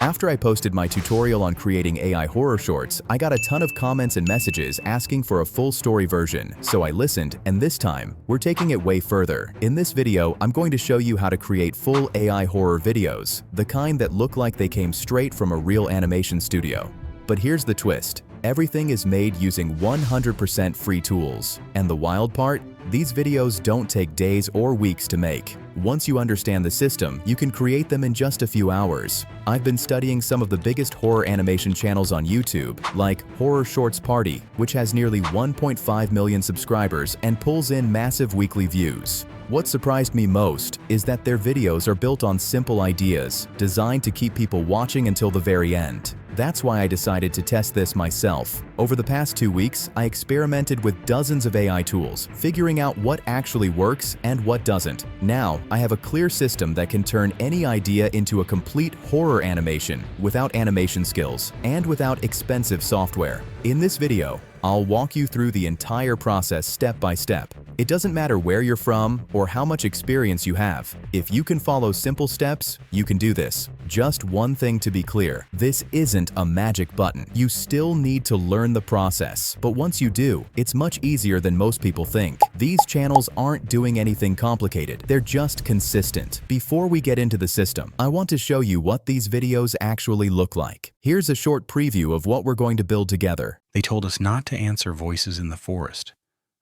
After I posted my tutorial on creating AI horror shorts, I got a ton of comments and messages asking for a full story version, so I listened, and this time, we're taking it way further. In this video, I'm going to show you how to create full AI horror videos, the kind that look like they came straight from a real animation studio. But here's the twist. Everything is made using 100% free tools. And the wild part? These videos don't take days or weeks to make. Once you understand the system, you can create them in just a few hours. I've been studying some of the biggest horror animation channels on YouTube, like Horror Shorts Party, which has nearly 1.5 million subscribers and pulls in massive weekly views. What surprised me most is that their videos are built on simple ideas, designed to keep people watching until the very end. That's why I decided to test this myself. Over the past 2 weeks, I experimented with dozens of AI tools, figuring out what actually works and what doesn't. Now, I have a clear system that can turn any idea into a complete horror animation without animation skills and without expensive software. In this video, I'll walk you through the entire process step by step. It doesn't matter where you're from or how much experience you have. If you can follow simple steps, you can do this. Just one thing to be clear, this isn't a magic button. You still need to learn the process, but once you do, it's much easier than most people think. These channels aren't doing anything complicated, they're just consistent. Before we get into the system, I want to show you what these videos actually look like. Here's a short preview of what we're going to build together. They told us not to answer voices in the forest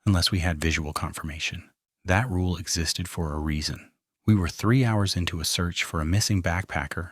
unless we had visual confirmation. That rule existed for a reason. We were 3 hours into a search for a missing backpacker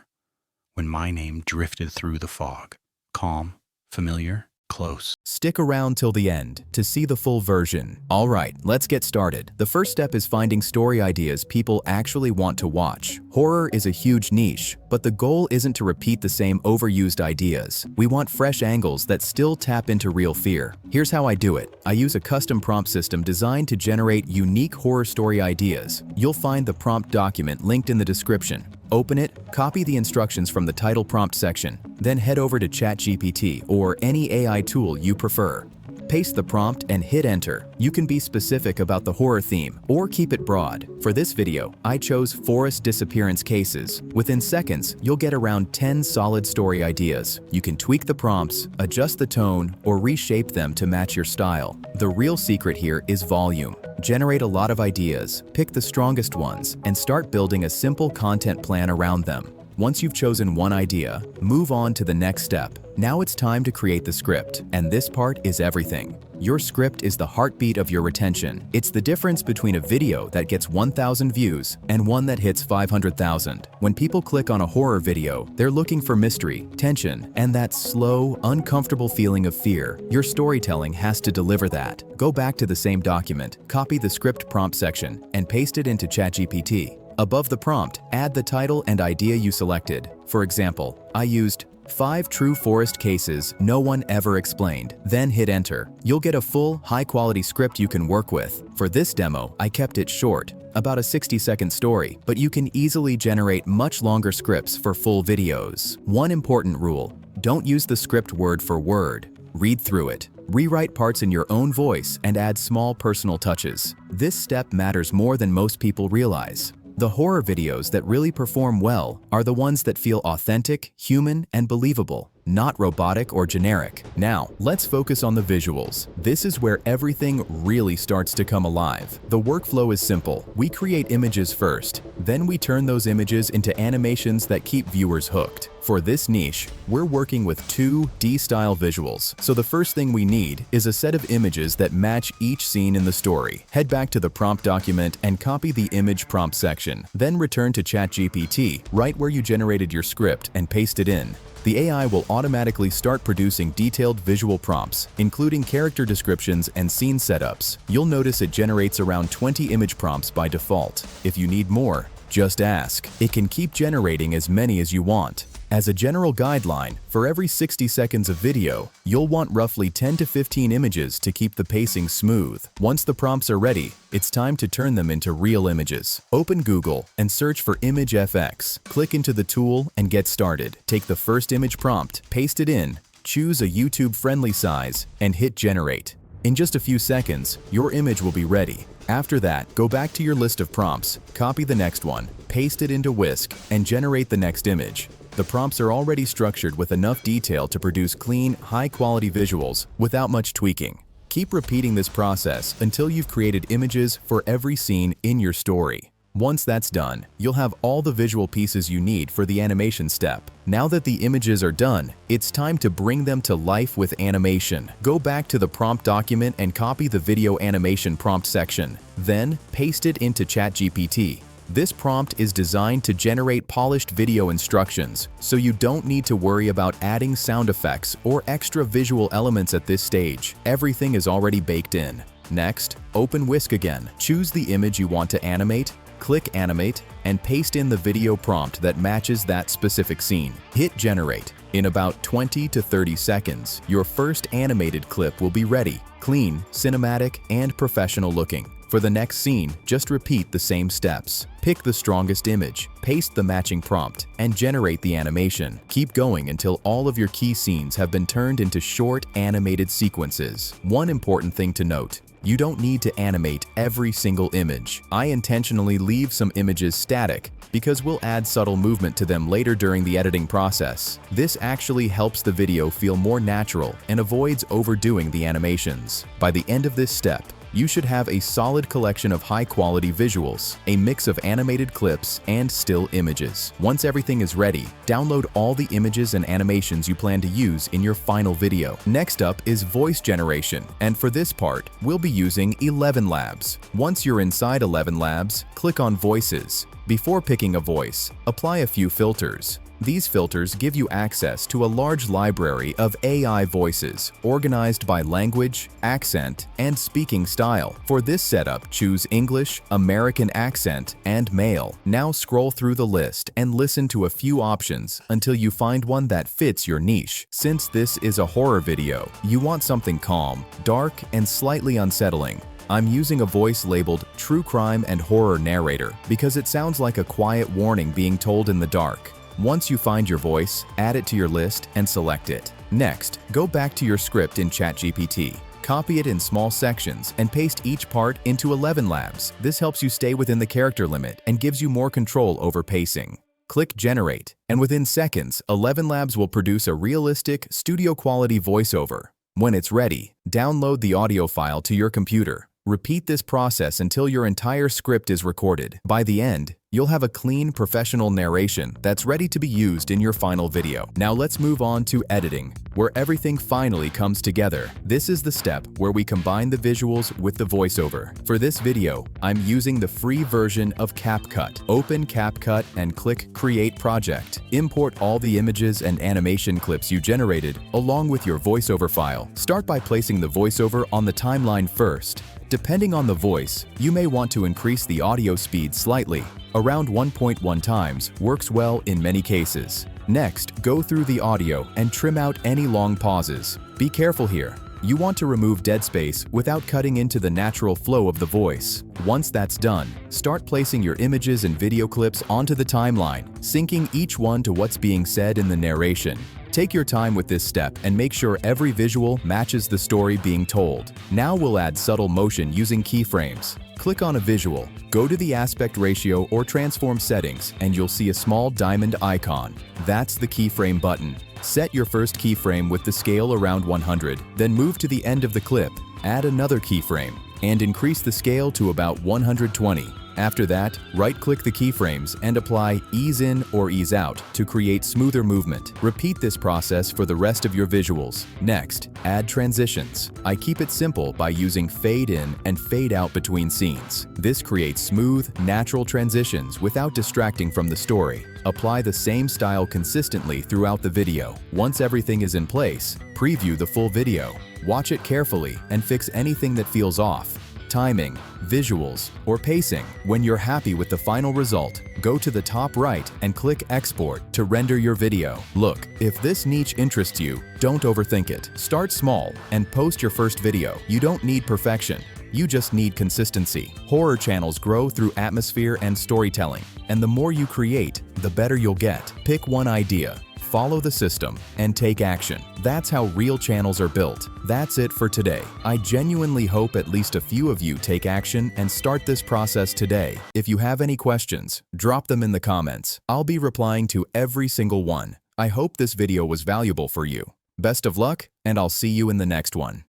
when my name drifted through the fog. Calm, familiar, close. Stick around till the end to see the full version. All right, let's get started. The first step is finding story ideas people actually want to watch. Horror is a huge niche, but the goal isn't to repeat the same overused ideas. We want fresh angles that still tap into real fear. Here's how I do it. I use a custom prompt system designed to generate unique horror story ideas. You'll find the prompt document linked in the description. Open it, copy the instructions from the title prompt section, then head over to ChatGPT or any AI tool you prefer. Paste the prompt and hit enter. You can be specific about the horror theme or keep it broad. For this video, I chose forest disappearance cases. Within seconds, you'll get around 10 solid story ideas. You can tweak the prompts, adjust the tone, or reshape them to match your style. The real secret here is volume. Generate a lot of ideas, pick the strongest ones, and start building a simple content plan around them. Once you've chosen one idea, move on to the next step. Now it's time to create the script, and this part is everything. Your script is the heartbeat of your retention. It's the difference between a video that gets 1,000 views and one that hits 500,000. When people click on a horror video, they're looking for mystery, tension, and that slow, uncomfortable feeling of fear. Your storytelling has to deliver that. Go back to the same document, copy the script prompt section, and paste it into ChatGPT. Above the prompt, add the title and idea you selected. For example, I used 5 true forest cases no one ever explained. Then hit enter. You'll get a full, high-quality script you can work with. For this demo, I kept it short, about a 60-second story, but you can easily generate much longer scripts for full videos. One important rule: don't use the script word for word. Read through it. Rewrite parts in your own voice and add small personal touches. This step matters more than most people realize. The horror videos that really perform well are the ones that feel authentic, human, and believable, not robotic or generic. Now, let's focus on the visuals. This is where everything really starts to come alive. The workflow is simple. We create images first, then we turn those images into animations that keep viewers hooked. For this niche, we're working with 2D style visuals. So the first thing we need is a set of images that match each scene in the story. Head back to the prompt document and copy the image prompt section. Then return to ChatGPT, right where you generated your script, and paste it in. The AI will automatically start producing detailed visual prompts, including character descriptions and scene setups. You'll notice it generates around 20 image prompts by default. If you need more, just ask. It can keep generating as many as you want. As a general guideline, for every 60 seconds of video, you'll want roughly 10 to 15 images to keep the pacing smooth. Once the prompts are ready, it's time to turn them into real images. Open Google and search for ImageFX. Click into the tool and get started. Take the first image prompt, paste it in, choose a YouTube-friendly size, and hit generate. In just a few seconds, your image will be ready. After that, go back to your list of prompts, copy the next one, paste it into Whisk, and generate the next image. The prompts are already structured with enough detail to produce clean, high-quality visuals without much tweaking. Keep repeating this process until you've created images for every scene in your story. Once that's done, you'll have all the visual pieces you need for the animation step. Now that the images are done, it's time to bring them to life with animation. Go back to the prompt document and copy the video animation prompt section. Then, paste it into ChatGPT. This prompt is designed to generate polished video instructions, so you don't need to worry about adding sound effects or extra visual elements at this stage. Everything is already baked in. Next, open Whisk again. Choose the image you want to animate, click Animate, and paste in the video prompt that matches that specific scene. Hit Generate. In about 20 to 30 seconds, your first animated clip will be ready, clean, cinematic, and professional looking. For the next scene, just repeat the same steps. Pick the strongest image, paste the matching prompt, and generate the animation. Keep going until all of your key scenes have been turned into short, animated sequences. One important thing to note: you don't need to animate every single image. I intentionally leave some images static because we'll add subtle movement to them later during the editing process. This actually helps the video feel more natural and avoids overdoing the animations. By the end of this step, you should have a solid collection of high-quality visuals, a mix of animated clips and still images. Once everything is ready, download all the images and animations you plan to use in your final video. Next up is voice generation, and for this part, we'll be using 11 Labs. Once you're inside 11 Labs, click on Voices. Before picking a voice, apply a few filters. These filters give you access to a large library of AI voices organized by language, accent, and speaking style. For this setup, choose English, American accent, and male. Now scroll through the list and listen to a few options until you find one that fits your niche. Since this is a horror video, you want something calm, dark, and slightly unsettling. I'm using a voice labeled True Crime and Horror Narrator because it sounds like a quiet warning being told in the dark. Once you find your voice, add it to your list and select it. Next, go back to your script in ChatGPT. Copy it in small sections and paste each part into 11 Labs. This helps you stay within the character limit and gives you more control over pacing. Click Generate, and within seconds, 11 Labs will produce a realistic, studio-quality voiceover. When it's ready, download the audio file to your computer. Repeat this process until your entire script is recorded. By the end, you'll have a clean, professional narration that's ready to be used in your final video. Now let's move on to editing, where everything finally comes together. This is the step where we combine the visuals with the voiceover. For this video, I'm using the free version of CapCut. Open CapCut and click Create Project. Import all the images and animation clips you generated along with your voiceover file. Start by placing the voiceover on the timeline first. Depending on the voice, you may want to increase the audio speed slightly. Around 1.1 times works well in many cases. Next, go through the audio and trim out any long pauses. Be careful here. You want to remove dead space without cutting into the natural flow of the voice. Once that's done, start placing your images and video clips onto the timeline, syncing each one to what's being said in the narration. Take your time with this step and make sure every visual matches the story being told. Now we'll add subtle motion using keyframes. Click on a visual, go to the aspect ratio or transform settings, and you'll see a small diamond icon. That's the keyframe button. Set your first keyframe with the scale around 100, then move to the end of the clip, add another keyframe, and increase the scale to about 120. After that, right-click the keyframes and apply Ease In or Ease Out to create smoother movement. Repeat this process for the rest of your visuals. Next, add transitions. I keep it simple by using Fade In and Fade Out between scenes. This creates smooth, natural transitions without distracting from the story. Apply the same style consistently throughout the video. Once everything is in place, preview the full video. Watch it carefully and fix anything that feels off. Timing, visuals, or pacing. When you're happy with the final result, go to the top right and click Export to render your video. Look, if this niche interests you, don't overthink it. Start small and post your first video. You don't need perfection. You just need consistency. Horror channels grow through atmosphere and storytelling, and the more you create, the better you'll get. Pick one idea, follow the system, and take action. That's how real channels are built. That's it for today. I genuinely hope at least a few of you take action and start this process today. If you have any questions, drop them in the comments. I'll be replying to every single one. I hope this video was valuable for you. Best of luck, and I'll see you in the next one.